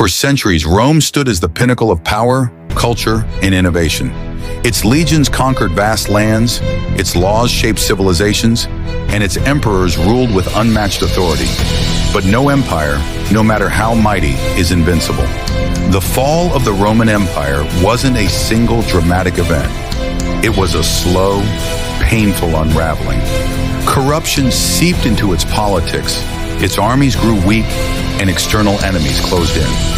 For centuries, Rome stood as the pinnacle of power, culture, and innovation. Its legions conquered vast lands, its laws shaped civilizations, and its emperors ruled with unmatched authority. But no empire, no matter how mighty, is invincible. The fall of the Roman Empire wasn't a single dramatic event. It was a slow, painful unraveling. Corruption seeped into its politics, its armies grew weak, and external enemies closed in.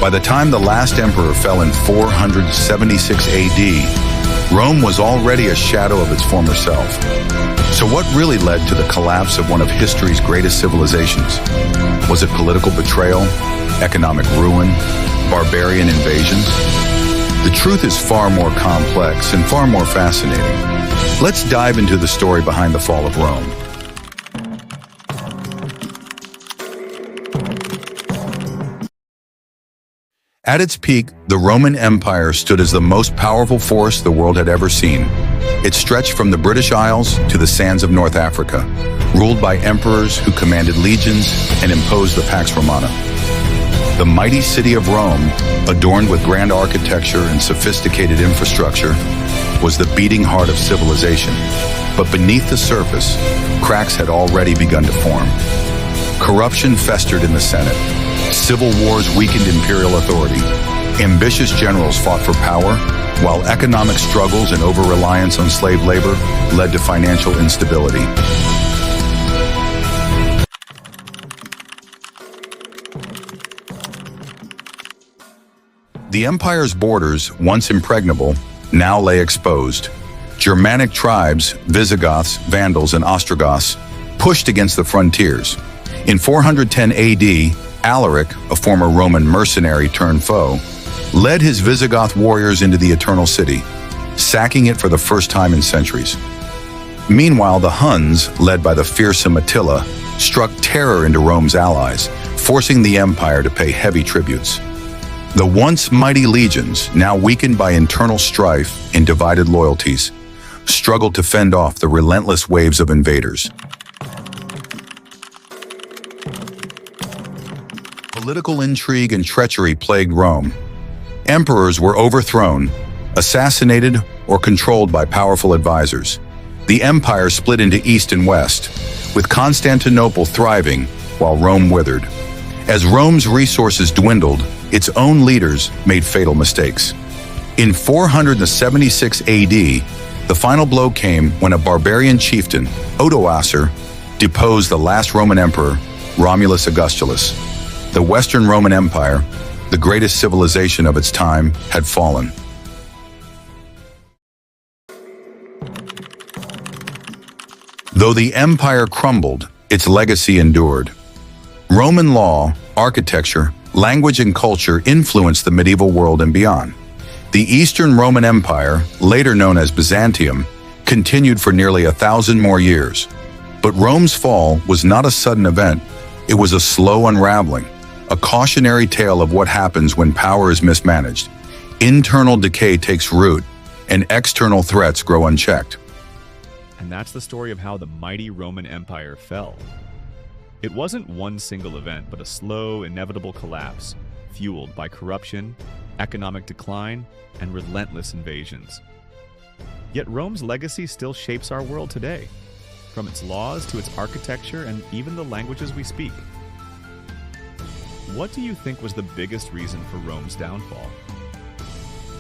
By the time the last emperor fell in 476 AD, Rome was already a shadow of its former self. So what really led to the collapse of one of history's greatest civilizations? Was it political betrayal, economic ruin, barbarian invasions? The truth is far more complex and far more fascinating. Let's dive into the story behind the fall of Rome. At its peak, the Roman Empire stood as the most powerful force the world had ever seen. It stretched from the British Isles to the sands of North Africa, ruled by emperors who commanded legions and imposed the Pax Romana. The mighty city of Rome, adorned with grand architecture and sophisticated infrastructure, was the beating heart of civilization. But beneath the surface, cracks had already begun to form. Corruption festered in the Senate. Civil wars weakened imperial authority. Ambitious generals fought for power, while economic struggles and over-reliance on slave labor led to financial instability. The empire's borders, once impregnable, now lay exposed. Germanic tribes, Visigoths, Vandals, and Ostrogoths, pushed against the frontiers. In 410 AD, Alaric, a former Roman mercenary turned foe, led his Visigoth warriors into the Eternal City, sacking it for the first time in centuries. Meanwhile, the Huns, led by the fearsome Attila, struck terror into Rome's allies, forcing the empire to pay heavy tributes. The once mighty legions, now weakened by internal strife and divided loyalties, struggled to fend off the relentless waves of invaders. Political intrigue and treachery plagued Rome. Emperors were overthrown, assassinated, or controlled by powerful advisors. The empire split into East and West, with Constantinople thriving while Rome withered. As Rome's resources dwindled, its own leaders made fatal mistakes. In 476 AD, the final blow came when a barbarian chieftain, Odoacer, deposed the last Roman emperor, Romulus Augustulus. The Western Roman Empire, the greatest civilization of its time, had fallen. Though the empire crumbled, its legacy endured. Roman law, architecture, language, and culture influenced the medieval world and beyond. The Eastern Roman Empire, later known as Byzantium, continued for nearly 1,000 more years. But Rome's fall was not a sudden event. It was a slow unraveling, a cautionary tale of what happens when power is mismanaged. Internal decay takes root, and external threats grow unchecked. And that's the story of how the mighty Roman Empire fell. It wasn't one single event, but a slow, inevitable collapse, fueled by corruption, economic decline, and relentless invasions. Yet Rome's legacy still shapes our world today, from its laws to its architecture and even the languages we speak. What do you think was the biggest reason for Rome's downfall?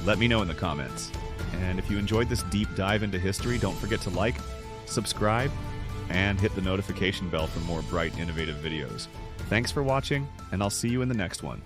Let me know in the comments. And if you enjoyed this deep dive into history, don't forget to like, subscribe, and hit the notification bell for more bright, innovative videos. Thanks for watching, and I'll see you in the next one.